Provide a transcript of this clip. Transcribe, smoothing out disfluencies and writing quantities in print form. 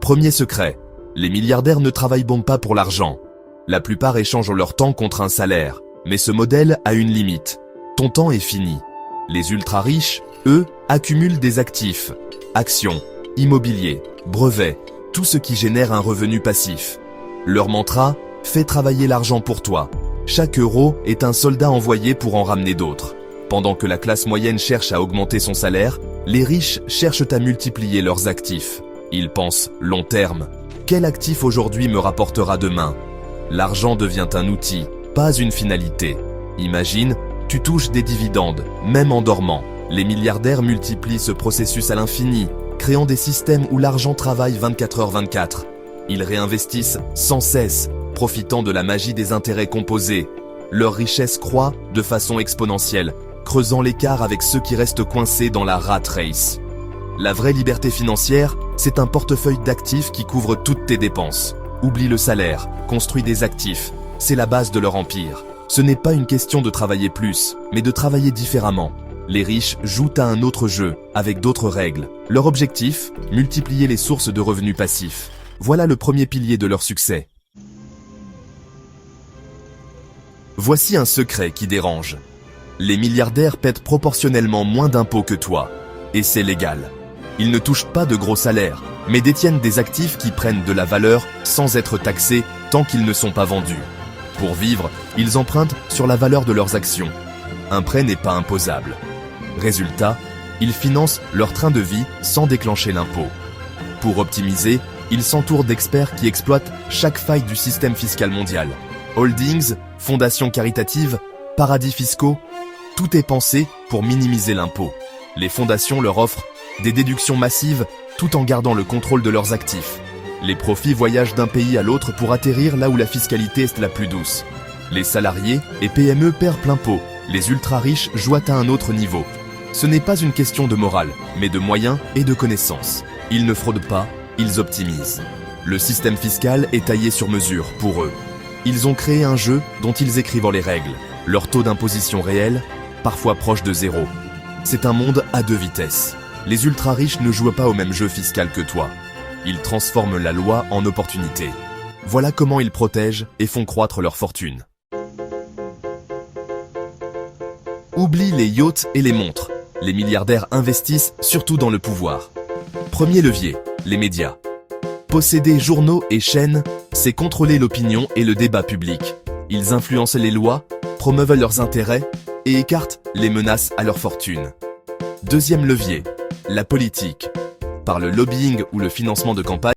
Premier secret, les milliardaires ne travaillent pas pour l'argent. La plupart échangent leur temps contre un salaire, mais ce modèle a une limite. Ton temps est fini. Les ultra-riches, eux, accumulent des actifs, actions, immobilier, brevets, tout ce qui génère un revenu passif. Leur mantra, fais travailler l'argent pour toi. Chaque euro est un soldat envoyé pour en ramener d'autres. Pendant que la classe moyenne cherche à augmenter son salaire, les riches cherchent à multiplier leurs actifs. Ils pensent long terme. Quel actif aujourd'hui me rapportera demain? L'argent devient un outil, pas une finalité. Imagine, tu touches des dividendes, même en dormant. Les milliardaires multiplient ce processus à l'infini, créant des systèmes où l'argent travaille 24h24. Ils réinvestissent sans cesse, profitant de la magie des intérêts composés. Leur richesse croît de façon exponentielle, creusant l'écart avec ceux qui restent coincés dans la rat race. La vraie liberté financière, c'est un portefeuille d'actifs qui couvre toutes tes dépenses. Oublie le salaire, construis des actifs, c'est la base de leur empire. Ce n'est pas une question de travailler plus, mais de travailler différemment. Les riches jouent à un autre jeu, avec d'autres règles. Leur objectif, multiplier les sources de revenus passifs. Voilà le premier pilier de leur succès. Voici un secret qui dérange. Les milliardaires paient proportionnellement moins d'impôts que toi. Et c'est légal. Ils ne touchent pas de gros salaires, mais détiennent des actifs qui prennent de la valeur sans être taxés tant qu'ils ne sont pas vendus. Pour vivre, ils empruntent sur la valeur de leurs actions. Un prêt n'est pas imposable. Résultat, ils financent leur train de vie sans déclencher l'impôt. Pour optimiser, ils s'entourent d'experts qui exploitent chaque faille du système fiscal mondial. Holdings, fondations caritatives, paradis fiscaux, tout est pensé pour minimiser l'impôt. Les fondations leur offrent des déductions massives tout en gardant le contrôle de leurs actifs. Les profits voyagent d'un pays à l'autre pour atterrir là où la fiscalité est la plus douce. Les salariés et PME perdent plein pot. Les ultra-riches jouent à un autre niveau. Ce n'est pas une question de morale, mais de moyens et de connaissances. Ils ne fraudent pas, ils optimisent. Le système fiscal est taillé sur mesure pour eux. Ils ont créé un jeu dont ils écrivent les règles. Leur taux d'imposition réel, parfois proche de zéro. C'est un monde à deux vitesses. Les ultra-riches ne jouent pas au même jeu fiscal que toi. Ils transforment la loi en opportunité. Voilà comment ils protègent et font croître leur fortune. Oublie les yachts et les montres. Les milliardaires investissent surtout dans le pouvoir. Premier levier, les médias. Posséder journaux et chaînes, c'est contrôler l'opinion et le débat public. Ils influencent les lois, promeuvent leurs intérêts et écartent les menaces à leur fortune. Deuxième levier, la politique. Par le lobbying ou le financement de campagne,